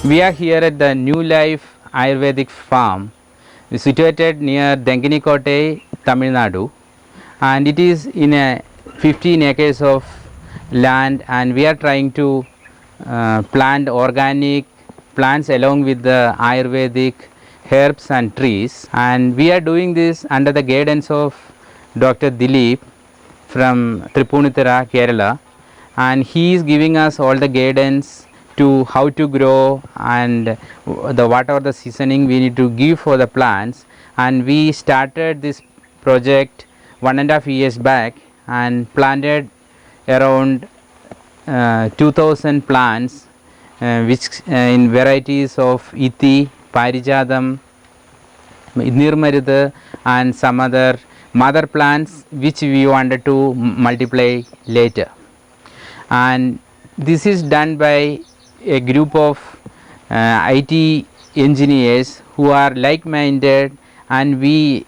We are here at the New Life Ayurvedic Farm, situated near Denginikote, Tamil Nadu, and it is in a 15 acres of land, and we are trying to plant organic plants along with the Ayurvedic herbs and trees, and we are doing this under the guidance of Dr. Dilip from Tripunithura, Kerala, and he is giving us all the guidance to how to grow and the whatever the seasoning we need to give for the plants. And we started this project 1.5 years back and planted around 2000 plants, which in varieties of Ithi, Parijadam, Nirmarida, and some other mother plants which we wanted to multiply later. And this is done by a group of IT engineers who are like minded, and we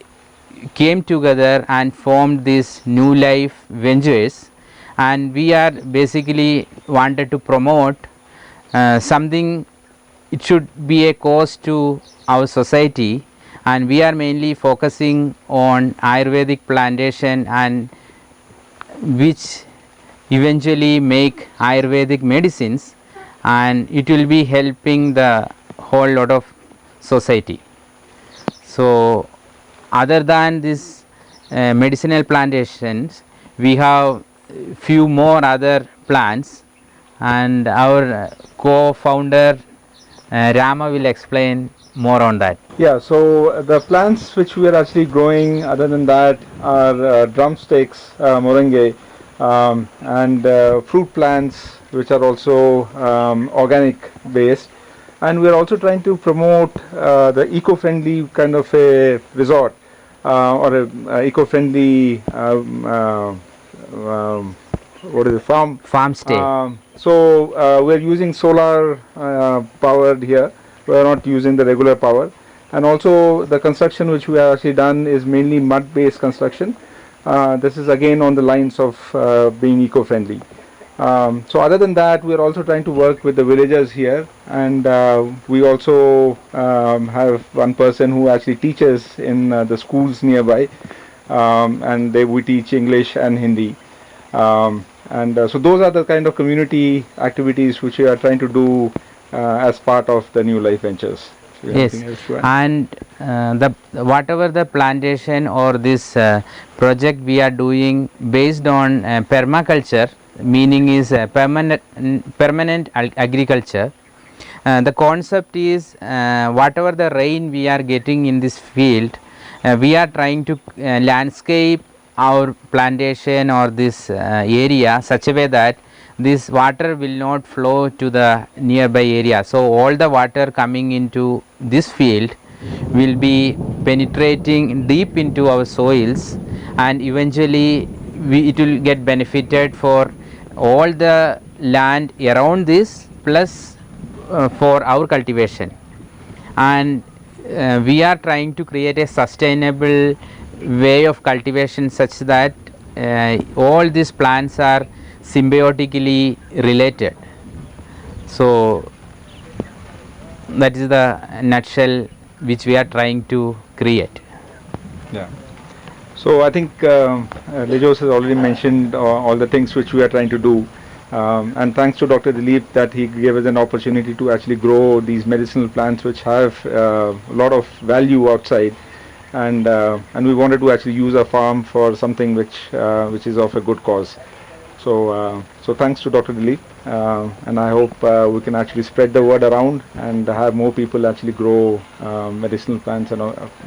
came together and formed this New Life Ventures, and we are basically wanted to promote something. It should be a cause to our society, and we are mainly focusing on Ayurvedic plantation, and which eventually make Ayurvedic medicines, and it will be helping the whole lot of society. So other than this medicinal plantations, we have few more other plants, and our co-founder Rama will explain more on that. Yeah, so the plants which we are actually growing other than that are drumsticks, moringa, and fruit plants which are also organic based, and we are also trying to promote the eco-friendly kind of a resort or a eco-friendly what is it, Farm stay. So we are using solar powered here. We are not using the regular power, and also the construction which we have actually done is mainly mud based construction. This is again on the lines of being eco-friendly. So other than that, we are also trying to work with the villagers here, and we also have one person who actually teaches in the schools nearby, and we teach English and Hindi. So those are the kind of community activities which we are trying to do as part of the New Life Ventures. So yes, and the whatever the plantation or this project we are doing based on permaculture, meaning is permanent agriculture. The concept is whatever the rain we are getting in this field, we are trying to landscape our plantation or this area such a way that this water will not flow to the nearby area. So all the water coming into this field will be penetrating deep into our soils, and eventually it will get benefited for all the land around this, plus for our cultivation. And we are trying to create a sustainable way of cultivation such that all these plants are symbiotically related. So that is the nutshell which we are trying to create. Yeah. So I think Lejos has already mentioned all the things which we are trying to do, and thanks to Dr. Dilip that he gave us an opportunity to actually grow these medicinal plants which have a lot of value outside, and we wanted to actually use our farm for something which is of a good cause. So thanks to Dr. Dilip, and I hope we can actually spread the word around and have more people actually grow medicinal plants and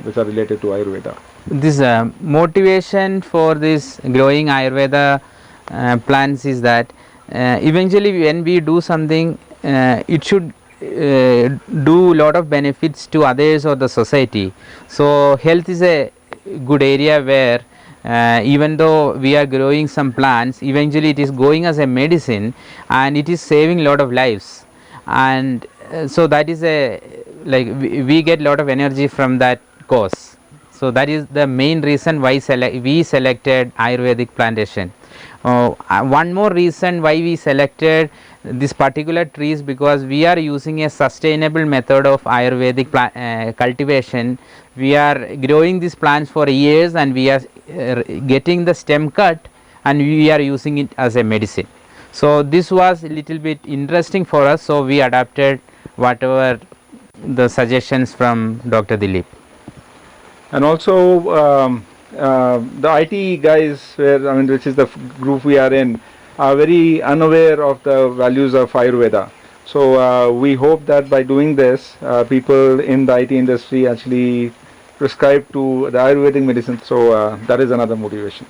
which are related to Ayurveda. This motivation for this growing Ayurveda plants is that eventually when we do something, it should do lot of benefits to others or the society. So health is a good area where even though we are growing some plants, eventually it is going as a medicine, and it is saving lot of lives. And so that is a we get lot of energy from that cause. So that is the main reason why we selected Ayurvedic plantation. One more reason why we selected this particular trees because we are using a sustainable method of Ayurvedic cultivation. We are growing these plants for years and we are getting the stem cut and we are using it as a medicine. So this was a little bit interesting for us, so we adapted whatever the suggestions from Dr. Dilip. And also the IT guys, which is the group we are in, are very unaware of the values of Ayurveda. So we hope that by doing this, people in the IT industry actually prescribe to the Ayurvedic medicine. So that is another motivation.